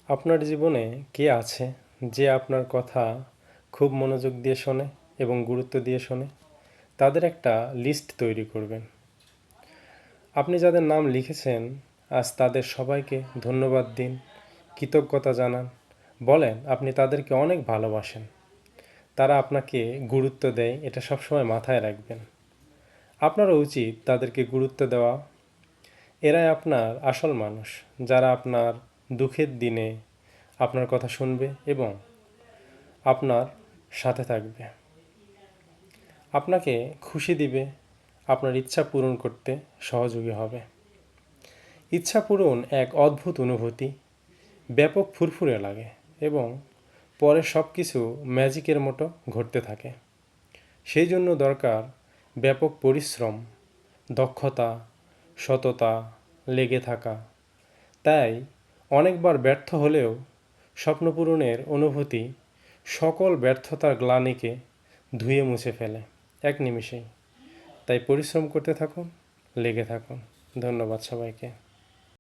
আপনার জীবনে কে আছে যে আপনার কথা খুব মনোযোগ দিয়ে শোনে এবং গুরুত্ব দিয়ে শোনে? তাদের একটা লিস্ট তৈরি করবেন। আপনি যাদের নাম লিখেছেন, আজ তাদের সবাইকে ধন্যবাদ দিন, কৃতজ্ঞতা জানান, বলেন আপনি তাদেরকে অনেক ভালোবাসেন। তারা আপনাকে গুরুত্ব দেয়, এটা সবসময় মাথায় রাখবেন। আপনারও উচিত তাদেরকে গুরুত্ব দেওয়া। এরাই আপনার আসল মানুষ, যারা আপনার দুঃখের দিনে আপনার কথা শুনবে এবং আপনার সাথে থাকবে, আপনাকে খুশি দিবে, আপনার ইচ্ছা পূরণ করতে সহযোগী হবে। ইচ্ছা পূরণ এক অদ্ভুত অনুভূতি, ব্যাপক ফুরফুরে লাগে এবং পরে সব কিছু ম্যাজিকের মতো ঘটতে থাকে। সেই জন্য দরকার ব্যাপক পরিশ্রম, দক্ষতা, সততা, লেগে থাকা। তাই অনেকবার ব্যর্থ হলেও স্বপ্ন পূরণের অনুভূতি সকল ব্যর্থতার গ্লানিকে ধুয়ে মুছে ফেলে এক নিমিষেই। তাই পরিশ্রম করতে থাকুন, লেগে থাকুন। ধন্যবাদ সবাইকে।